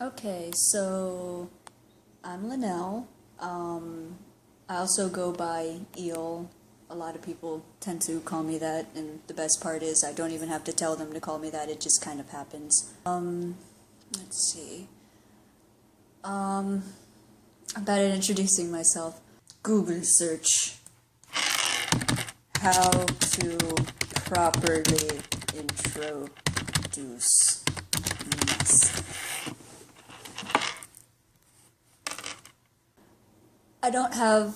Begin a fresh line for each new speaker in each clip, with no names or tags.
Okay, so I'm Linnell. I also go by Eel. A lot of people tend to call me that, and the best part is I don't even have to tell them to call me that, it just kind of happens. Let's see. I'm bad at introducing myself. Google search how to properly introduce myself. I don't have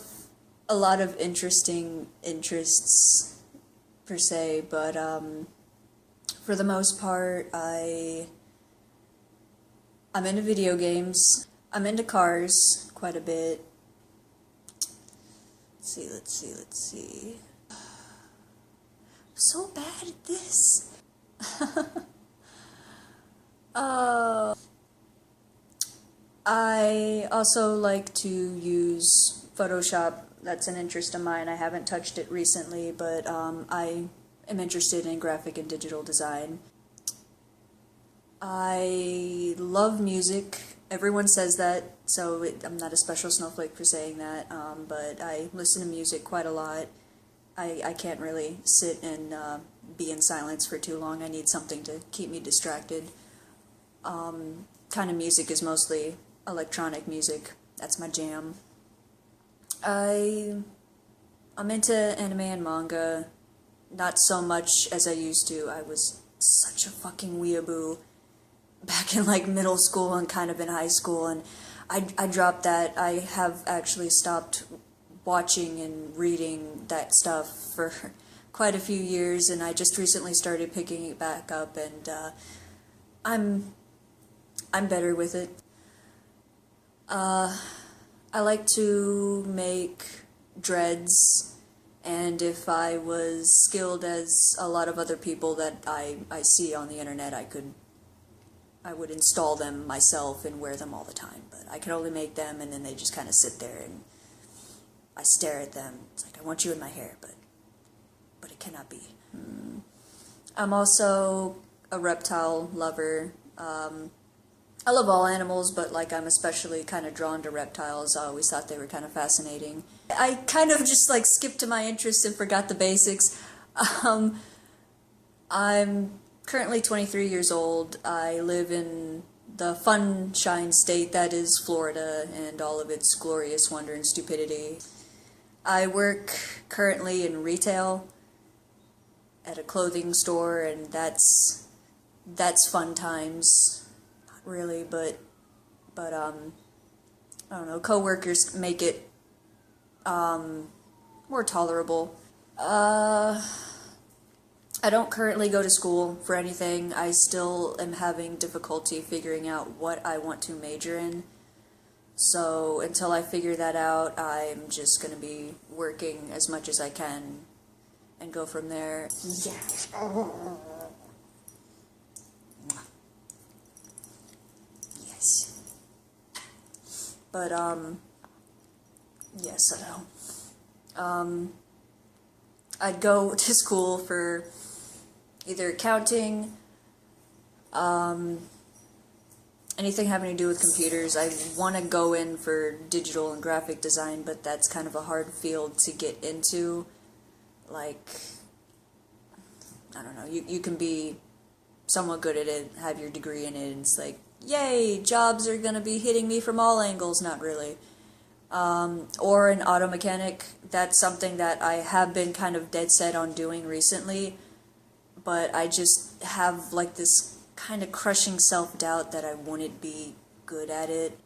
a lot of interesting interests per se, but for the most part, I'm into video games. I'm into cars quite a bit. Let's see. I'm so bad at this. uh, I also like to use Photoshop. That's an interest of mine. I haven't touched it recently, but I am interested in graphic and digital design. I love music. Everyone says that, so I'm not a special snowflake for saying that, but I listen to music quite a lot. I can't really sit and be in silence for too long. I need something to keep me distracted. Kind of music is mostly electronic music. That's my jam. I'm into anime and manga, not so much as I used to. I was such a fucking weeaboo back in like middle school and kind of in high school, and I dropped that. I have actually stopped watching and reading that stuff for quite a few years, and I just recently started picking it back up, and I'm better with it. I like to make dreads, and if I was skilled as a lot of other people that I see on the internet, I would install them myself and wear them all the time, but I can only make them, and then they just kind of sit there and I stare at them. It's like, I want you in my hair, but it cannot be. I'm also a reptile lover. I love all animals, but like I'm especially kind of drawn to reptiles. I always thought they were kind of fascinating. I kind of just like skipped to my interests and forgot the basics. I'm currently 23 years old. I live in the sunshine state that is Florida and all of its glorious wonder and stupidity. I work currently in retail at a clothing store, and that's fun times. Not really, but I don't know, coworkers make it more tolerable. I don't currently go to school for anything. I still am having difficulty figuring out what I want to major in. So until I figure that out, I'm just going to be working as much as I can and go from there. Yes. Yes. But, yes, I know. I'd go to school for either accounting, anything having to do with computers. I want to go in for digital and graphic design, but that's kind of a hard field to get into. Like, I don't know, you can be somewhat good at it, have your degree in it, and it's like, yay, jobs are gonna be hitting me from all angles. Not really. Or an auto mechanic. That's something that I have been kind of dead set on doing recently, but I just have like this kind of crushing self-doubt that I wouldn't be good at it.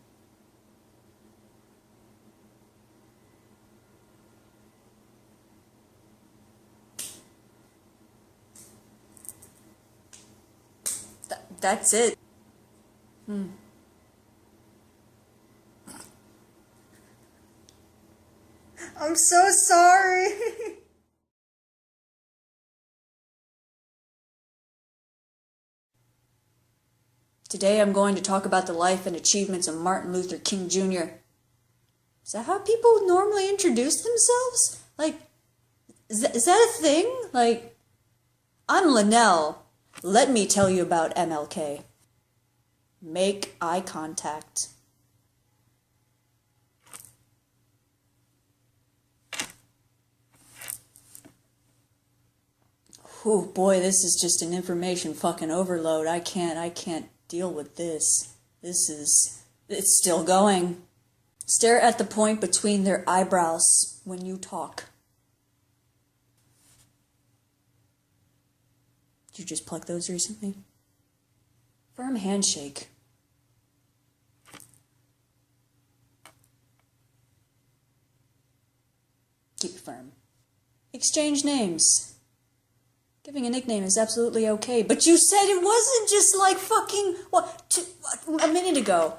That's it. I'm so sorry. Today I'm going to talk about the life and achievements of Martin Luther King Jr. Is that how people normally introduce themselves? Like, is that a thing? Like, I'm Linnell. Let me tell you about MLK. Make eye contact. Oh boy, this is just an information fucking overload. I can't deal with this. It's still going. Stare at the point between their eyebrows when you talk. Did you just pluck those recently? Firm handshake. Keep it firm. Exchange names. Giving a nickname is absolutely okay, but you said it wasn't just like fucking, a minute ago.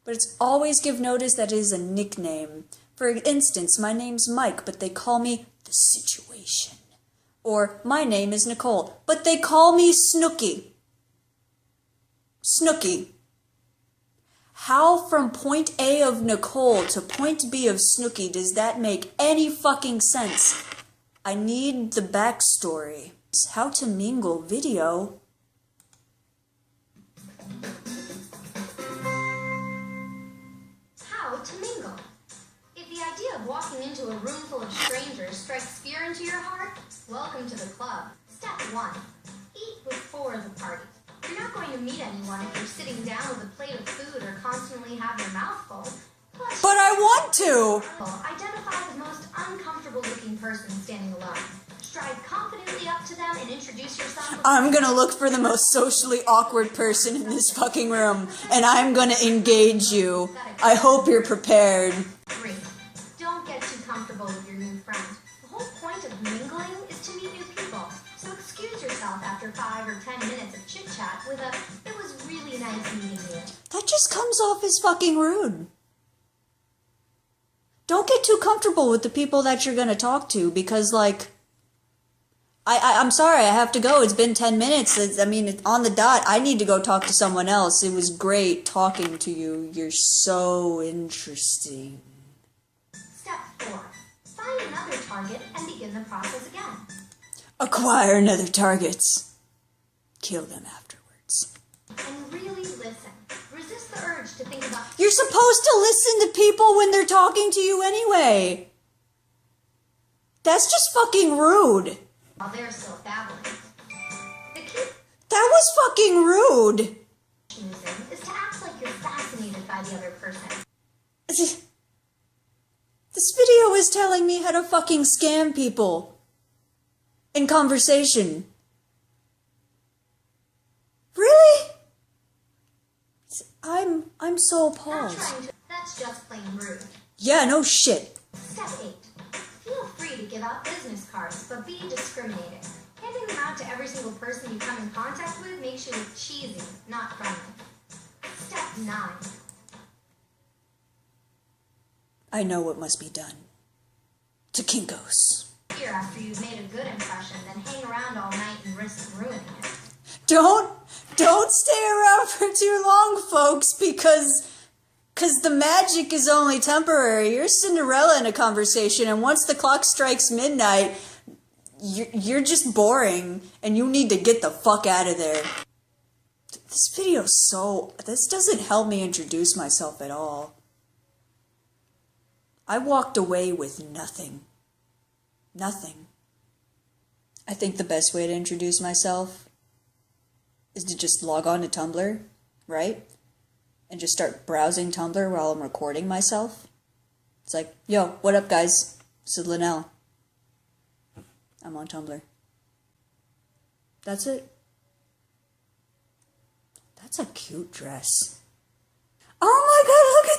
But it's always give notice that it is a nickname. For instance, my name's Mike, but they call me The Situation. Or, my name is Nicole, but they call me Snooky. Snooky. How from point A of Nicole to point B of Snooky does that make any fucking sense? I need the backstory. How to mingle video.
How to mingle. If the idea of walking into a room full of strangers strikes fear into your heart, welcome to the club. Step 1. Eat before the party. You're not going to meet anyone if you're sitting down with a plate of food or constantly have your mouth full. Plus,
But I want to!
identify the most uncomfortable looking person standing alone. Stride confidently up to them and introduce yourself.
I'm gonna look for the most socially awkward person in this fucking room, and I'm gonna engage you. I hope you're prepared.
3. Don't get too comfortable with your new friend. The whole point of mingling is to meet new people. So excuse yourself after 5 or 10 minutes of chit-chat with a, "It was really nice meeting you."
That just comes off as fucking rude. Don't get too comfortable with the people that you're gonna talk to, because, like, I'm sorry, I have to go. It's been 10 minutes. It's on the dot. I need to go talk to someone else. It was great talking to you. You're so interesting.
Step 4. Find another target and begin the process again.
Acquire another target. Kill them afterwards.
And really listen. Resist the urge to think about...
You're supposed to listen to people when they're talking to you anyway. That's just fucking rude.
While they're still babbling. The key
That was fucking rude.
is to act like you're fascinated by the other person.
This video is telling me how to fucking scam people in conversation. Really? I'm so appalled.
That's just plain rude.
Yeah, no shit.
Step 8. Feel free to give out business cards, but be discriminating. Handing them out to every single person you come in contact with makes you look cheesy, not friendly. Step 9.
I know what must be done. To Kinko's.
Here after you've made a good impression, then hang around all night and risk ruining it.
Don't stay around for too long, folks, because the magic is only temporary. You're Cinderella in a conversation, and once the clock strikes midnight, you're just boring, and you need to get the fuck out of there. This doesn't help me introduce myself at all. I walked away with nothing. Nothing. I think the best way to introduce myself is to just log on to Tumblr, right? And just start browsing Tumblr while I'm recording myself. It's like, yo, what up, guys? This is Linnell. I'm on Tumblr. That's it. That's a cute dress. Oh my god, look at